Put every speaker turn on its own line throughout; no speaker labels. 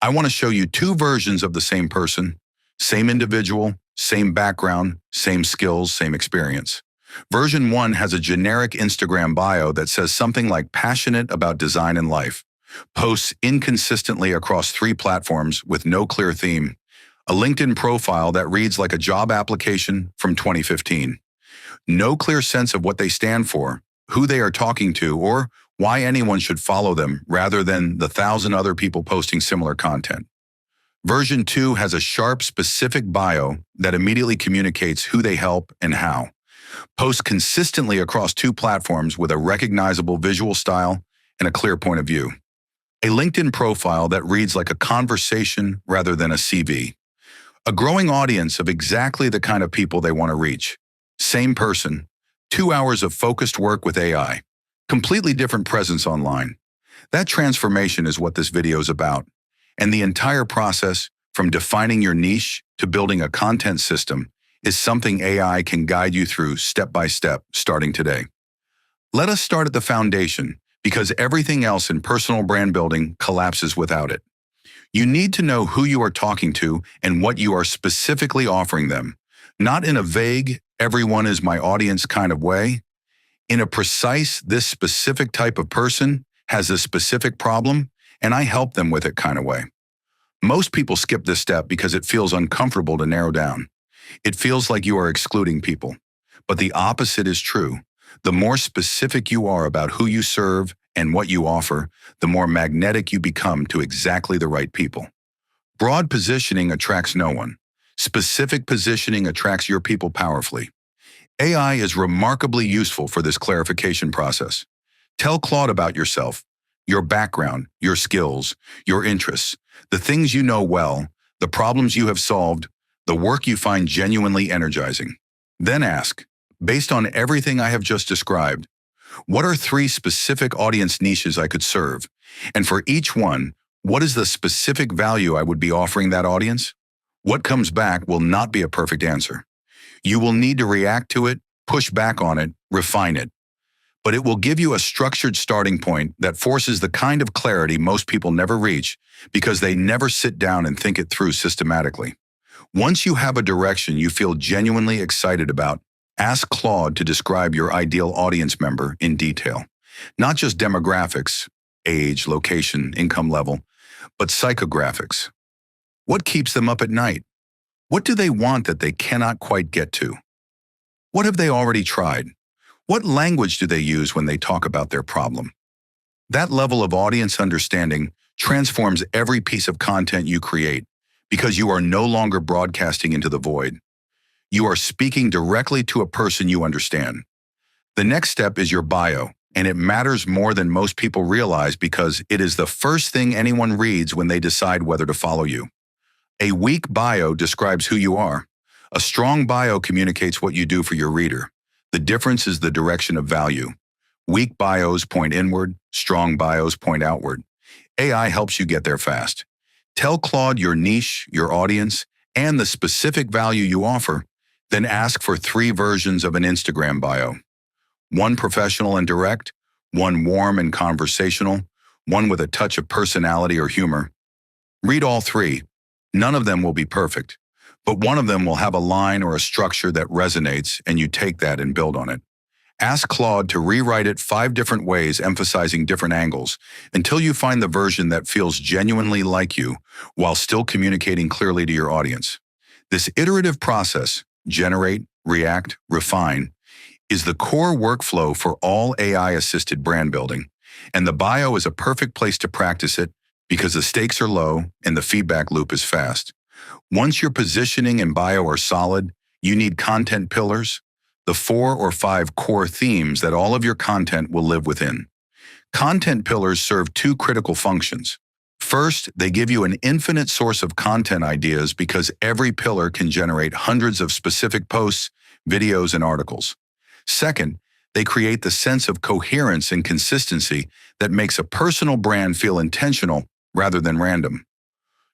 I want to show you two versions of the same person, same individual, same background, same skills, same experience. Version 1 has a generic Instagram bio that says something like passionate about design and life, posts inconsistently across 3 platforms with no clear theme, a LinkedIn profile that reads like a job application from 2015. No clear sense of what they stand for, who they are talking to, or why anyone should follow them rather than the 1,000 other people posting similar content. Version 2 has a sharp, specific bio that immediately communicates who they help and how. Posts consistently across 2 platforms with a recognizable visual style and a clear point of view. A LinkedIn profile that reads like a conversation rather than a CV. A growing audience of exactly the kind of people they want to reach. Same person, 2 hours of focused work with AI. Completely different presence online. That transformation is what this video is about. And the entire process, from defining your niche to building a content system, is something AI can guide you through step by step, starting today. Let us start at the foundation, because everything else in personal brand building collapses without it. You need to know who you are talking to and what you are specifically offering them, not in a vague, everyone is my audience kind of way. In a precise, this specific type of person has a specific problem, and I help them with it kind of way. Most people skip this step because it feels uncomfortable to narrow down. It feels like you are excluding people. But the opposite is true. The more specific you are about who you serve and what you offer, the more magnetic you become to exactly the right people. Broad positioning attracts no one. Specific positioning attracts your people powerfully. AI is remarkably useful for this clarification process. Tell Claude about yourself, your background, your skills, your interests, the things you know well, the problems you have solved, the work you find genuinely energizing. Then ask, based on everything I have just described, what are 3 specific audience niches I could serve? And for each one, what is the specific value I would be offering that audience? What comes back will not be a perfect answer. You will need to react to it, push back on it, refine it. But it will give you a structured starting point that forces the kind of clarity most people never reach because they never sit down and think it through systematically. Once you have a direction you feel genuinely excited about, ask Claude to describe your ideal audience member in detail. Not just demographics, age, location, income level, but psychographics. What keeps them up at night? What do they want that they cannot quite get to? What have they already tried? What language do they use when they talk about their problem? That level of audience understanding transforms every piece of content you create because you are no longer broadcasting into the void. You are speaking directly to a person you understand. The next step is your bio, and it matters more than most people realize because it is the first thing anyone reads when they decide whether to follow you. A weak bio describes who you are. A strong bio communicates what you do for your reader. The difference is the direction of value. Weak bios point inward, strong bios point outward. AI helps you get there fast. Tell Claude your niche, your audience, and the specific value you offer, then ask for 3 versions of an Instagram bio. 1 professional and direct, 1 warm and conversational, 1 with a touch of personality or humor. Read all 3. None of them will be perfect, but one of them will have a line or a structure that resonates, and you take that and build on it. Ask Claude to rewrite it 5 different ways, emphasizing different angles, until you find the version that feels genuinely like you, while still communicating clearly to your audience. This iterative process, generate, react, refine, is the core workflow for all AI-assisted brand building, and the bio is a perfect place to practice it because the stakes are low and the feedback loop is fast. Once your positioning and bio are solid, you need content pillars, the 4 or 5 core themes that all of your content will live within. Content pillars serve 2 critical functions. First, they give you an infinite source of content ideas because every pillar can generate hundreds of specific posts, videos, and articles. Second, they create the sense of coherence and consistency that makes a personal brand feel intentional rather than random.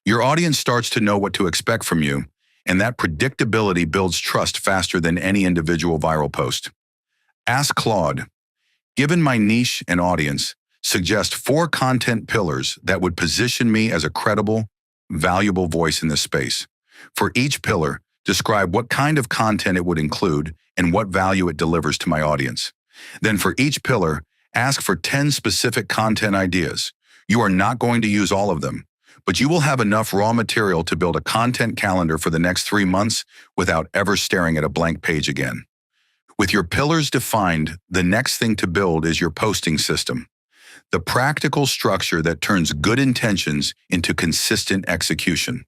Your audience starts to know what to expect from you, and that predictability builds trust faster than any individual viral post. Ask Claude, given my niche and audience, suggest 4 content pillars that would position me as a credible, valuable voice in this space. For each pillar, describe what kind of content it would include and what value it delivers to my audience. Then for each pillar, ask for 10 specific content ideas. You are not going to use all of them, but you will have enough raw material to build a content calendar for the next 3 months without ever staring at a blank page again. With your pillars defined, the next thing to build is your posting system, the practical structure that turns good intentions into consistent execution.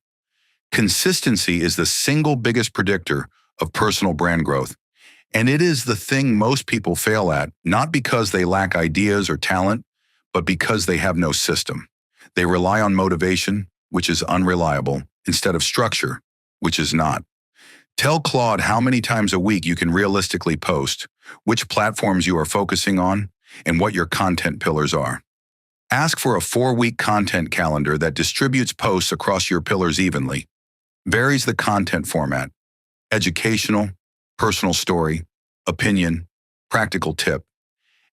Consistency is the single biggest predictor of personal brand growth, and it is the thing most people fail at, not because they lack ideas or talent, but because they have no system. They rely on motivation, which is unreliable, instead of structure, which is not. Tell Claude how many times a week you can realistically post, which platforms you are focusing on, and what your content pillars are. Ask for a 4-week content calendar that distributes posts across your pillars evenly, varies the content format, educational, personal story, opinion, practical tip,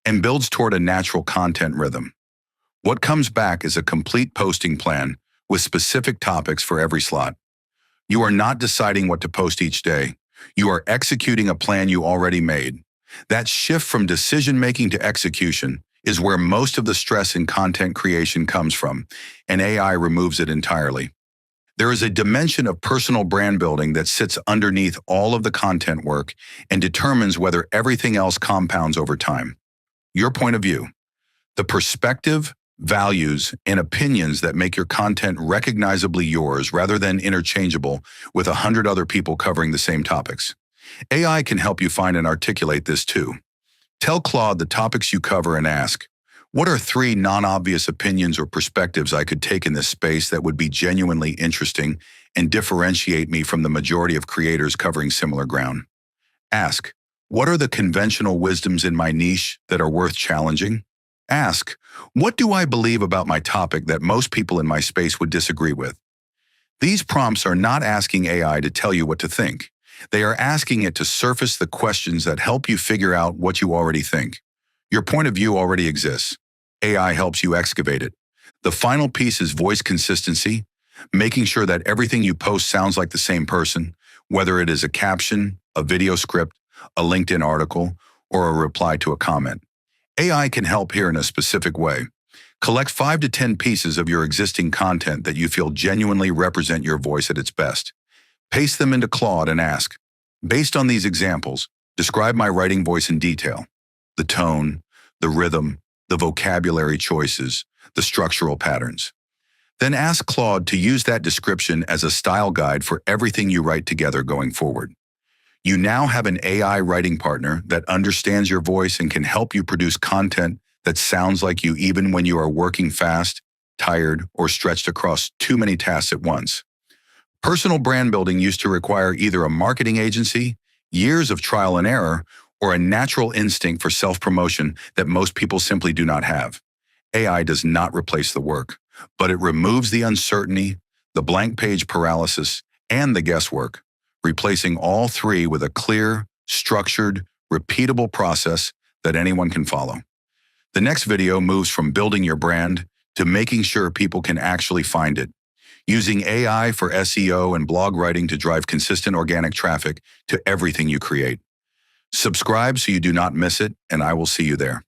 and builds toward a natural content rhythm. What comes back is a complete posting plan with specific topics for every slot. You are not deciding what to post each day. You are executing a plan you already made. That shift from decision-making to execution is where most of the stress in content creation comes from, and AI removes it entirely. There is a dimension of personal brand building that sits underneath all of the content work and determines whether everything else compounds over time. Your point of view, the perspective, values, and opinions that make your content recognizably yours rather than interchangeable with 100 other people covering the same topics. AI can help you find and articulate this too. Tell Claude the topics you cover and ask, what are 3 non-obvious opinions or perspectives I could take in this space that would be genuinely interesting and differentiate me from the majority of creators covering similar ground? Ask, what are the conventional wisdoms in my niche that are worth challenging? Ask, what do I believe about my topic that most people in my space would disagree with? These prompts are not asking AI to tell you what to think. They are asking it to surface the questions that help you figure out what you already think. Your point of view already exists. AI helps you excavate it. The final piece is voice consistency, making sure that everything you post sounds like the same person, whether it is a caption, a video script, a LinkedIn article, or a reply to a comment. AI can help here in a specific way. Collect 5 to 10 pieces of your existing content that you feel genuinely represent your voice at its best. Paste them into Claude and ask, based on these examples, describe my writing voice in detail. The tone, the rhythm, the vocabulary choices, the structural patterns. Then ask Claude to use that description as a style guide for everything you write together going forward. You now have an AI writing partner that understands your voice and can help you produce content that sounds like you even when you are working fast, tired, or stretched across too many tasks at once. Personal brand building used to require either a marketing agency, years of trial and error, or a natural instinct for self-promotion that most people simply do not have. AI does not replace the work, but it removes the uncertainty, the blank page paralysis, and the guesswork, replacing all 3 with a clear, structured, repeatable process that anyone can follow. The next video moves from building your brand to making sure people can actually find it, using AI for SEO and blog writing to drive consistent organic traffic to everything you create. Subscribe so you do not miss it, and I will see you there.